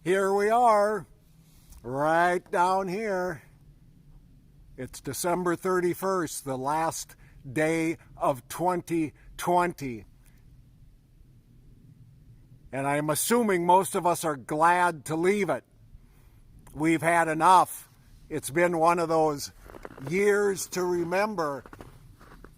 Here we are, right down here. It's December 31st, the last day of 2020. And I'm assuming most of us are glad to leave it. We've had enough. It's been one of those years to remember.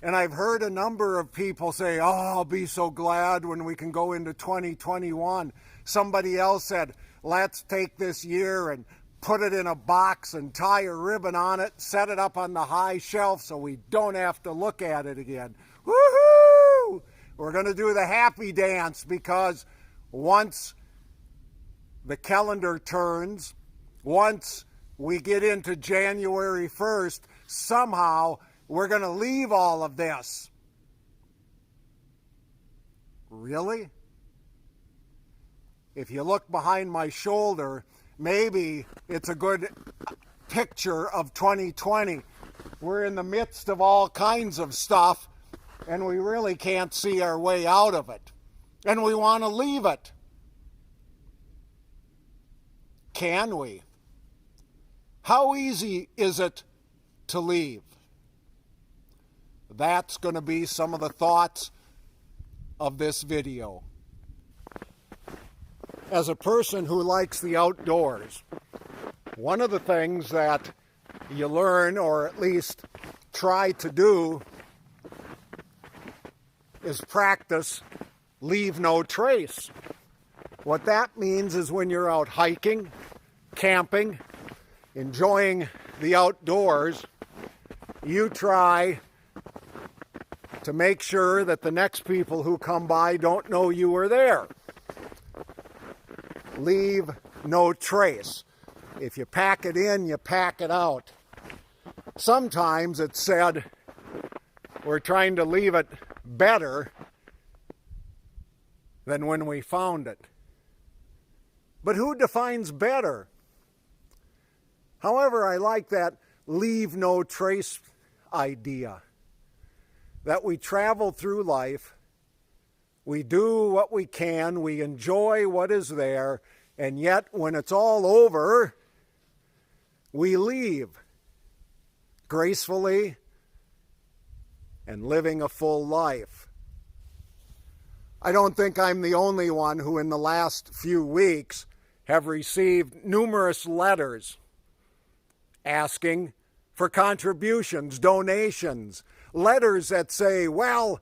And I've heard a number of people say, oh, I'll be so glad when we can go into 2021. Somebody else said, let's take this year and put it in a box and tie a ribbon on it, set it up on the high shelf so we don't have to look at it again. Woohoo! We're going to do the happy dance because once the calendar turns, once we get into January 1st, somehow we're going to leave all of this. Really? If you look behind my shoulder, maybe it's a good picture of 2020. We're in the midst of all kinds of stuff, and we really can't see our way out of it. And we want to leave it. Can we? How easy is it to leave? That's going to be some of the thoughts of this video. As a person who likes the outdoors, one of the things that you learn, or at least try to do, is practice leave no trace. What that means is when you're out hiking, camping, enjoying the outdoors, you try to make sure that the next people who come by don't know you were there. Leave no trace. If you pack it in, you pack it out. Sometimes it's said we're trying to leave it better than when we found it. But who defines better? However, I like that leave no trace idea. That we travel through life, we do what we can, we enjoy what is there, and yet when it's all over, we leave gracefully and living a full life. I don't think I'm the only one who in the last few weeks have received numerous letters asking for contributions, donations, letters that say, well,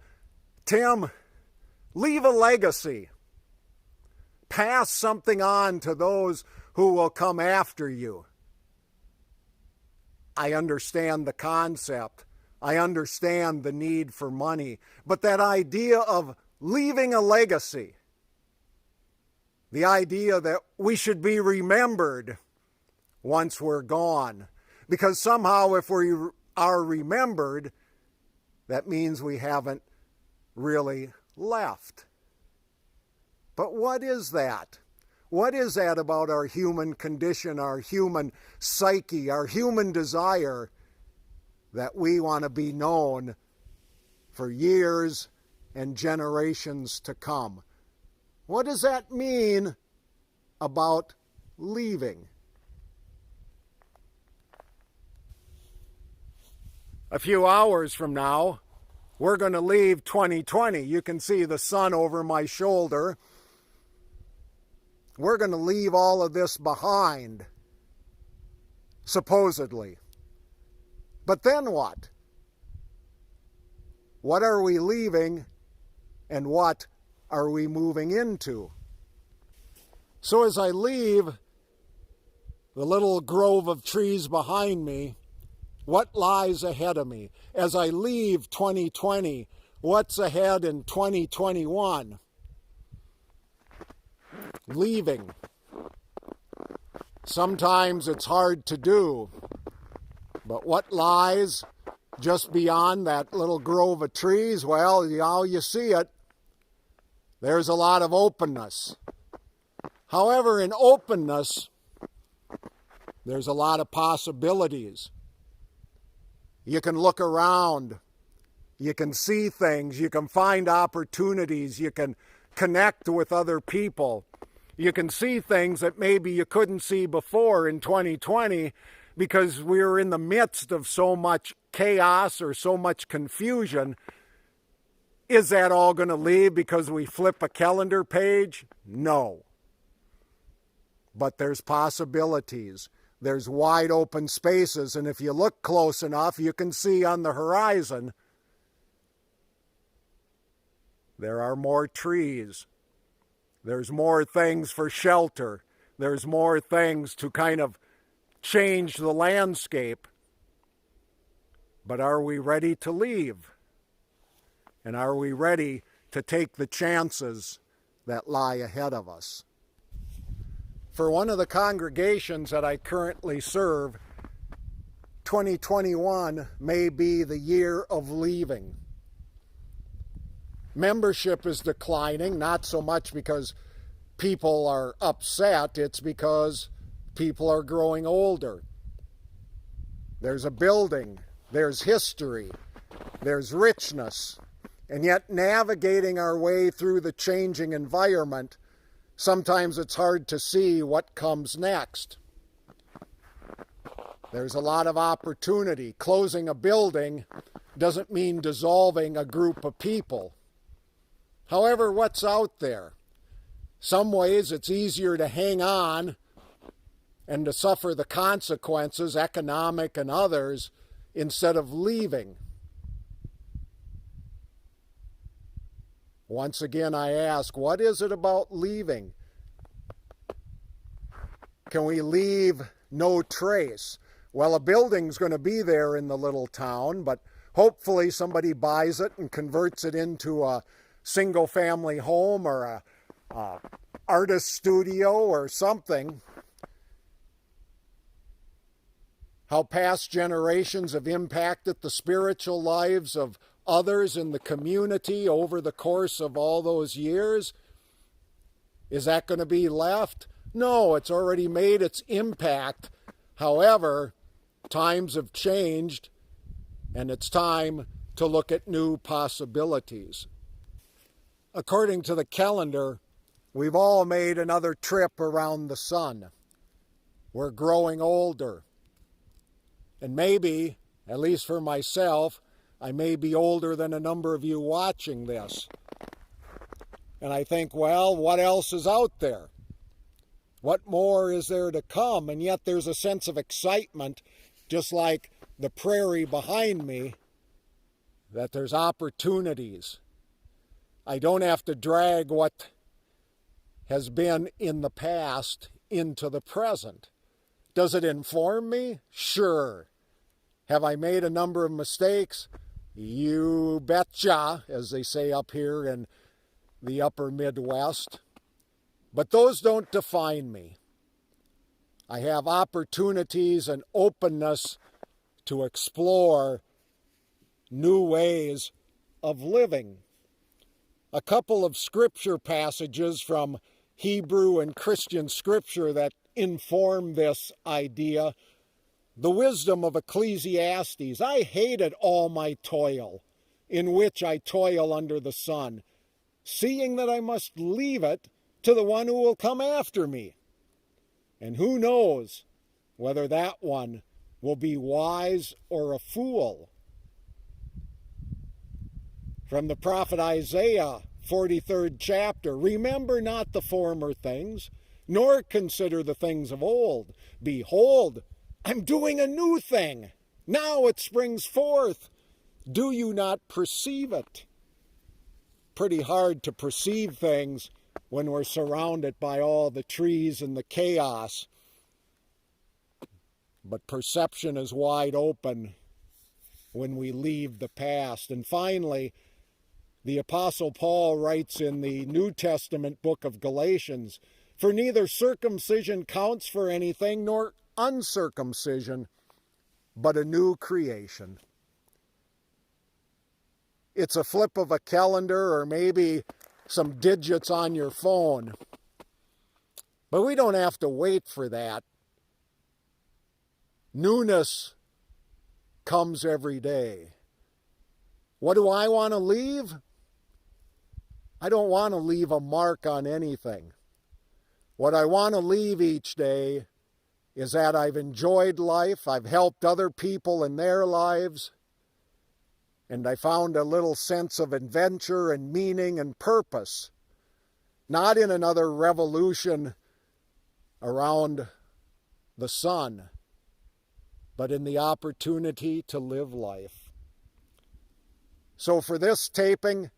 Tim, leave a legacy. Pass something on to those who will come after you. I understand the concept. I understand the need for money. But that idea of leaving a legacy, the idea that we should be remembered once we're gone, because somehow if we are remembered, that means we haven't really left. But what is that? What is that about our human condition, our human psyche, our human desire that we want to be known for years and generations to come? What does that mean about leaving? A few hours from now, we're going to leave 2020. You can see the sun over my shoulder. We're going to leave all of this behind, supposedly. But then what? What are we leaving and what are we moving into? So as I leave the little grove of trees behind me, what lies ahead of me? As I leave 2020, what's ahead in 2021? Leaving. Sometimes it's hard to do, but what lies just beyond that little grove of trees? Well, now you see it. There's a lot of openness. However, in openness, there's a lot of possibilities. You can look around. You can see things. You can find opportunities. You can connect with other people. You can see things that maybe you couldn't see before in 2020 because we were in the midst of so much chaos or so much confusion. Is that all going to leave because we flip a calendar page? No. But there's possibilities. There's wide open spaces, and if you look close enough, you can see on the horizon there are more trees. There's more things for shelter. There's more things to kind of change the landscape. But are we ready to leave? And are we ready to take the chances that lie ahead of us? For one of the congregations that I currently serve, 2021 may be the year of leaving. Membership is declining, not so much because people are upset, it's because people are growing older. There's a building, there's history, there's richness, and yet navigating our way through the changing environment, sometimes it's hard to see what comes next. There's a lot of opportunity. Closing a building doesn't mean dissolving a group of people. However, what's out there? Some ways it's easier to hang on and to suffer the consequences, economic and others, instead of leaving. Once again, I ask, what is it about leaving? Can we leave no trace? Well, a building's going to be there in the little town, but hopefully somebody buys it and converts it into a single-family home or a artist studio or something. How past generations have impacted the spiritual lives of others in the community over the course of all those years. Is that going to be left? No, it's already made its impact. However, times have changed, and it's time to look at new possibilities. According to the calendar, we've all made another trip around the sun. We're growing older. And maybe, at least for myself, I may be older than a number of you watching this. And I think, well, what else is out there? What more is there to come? And yet there's a sense of excitement, just like the prairie behind me, that there's opportunities. I don't have to drag what has been in the past into the present. Does it inform me? Sure. Have I made a number of mistakes? You betcha, as they say up here in the upper Midwest. But those don't define me. I have opportunities and openness to explore new ways of living. A couple of scripture passages from Hebrew and Christian scripture that inform this idea. The wisdom of Ecclesiastes. I hated all my toil, in which I toil under the sun, seeing that I must leave it to the one who will come after me. And who knows whether that one will be wise or a fool. From the prophet Isaiah, 43rd chapter, remember not the former things, nor consider the things of old. Behold, I'm doing a new thing. Now it springs forth. Do you not perceive it? Pretty hard to perceive things when we're surrounded by all the trees and the chaos. But perception is wide open when we leave the past. And finally, the Apostle Paul writes in the New Testament book of Galatians, "For neither circumcision counts for anything, nor uncircumcision, but a new creation." It's a flip of a calendar or maybe some digits on your phone. But we don't have to wait for that. Newness comes every day. What do I want to leave? I don't want to leave a mark on anything. What I want to leave each day is that I've enjoyed life, I've helped other people in their lives, and I found a little sense of adventure and meaning and purpose, not in another revolution around the sun, but in the opportunity to live life. So for this taping,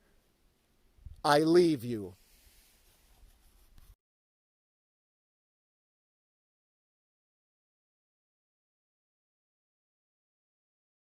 I leave you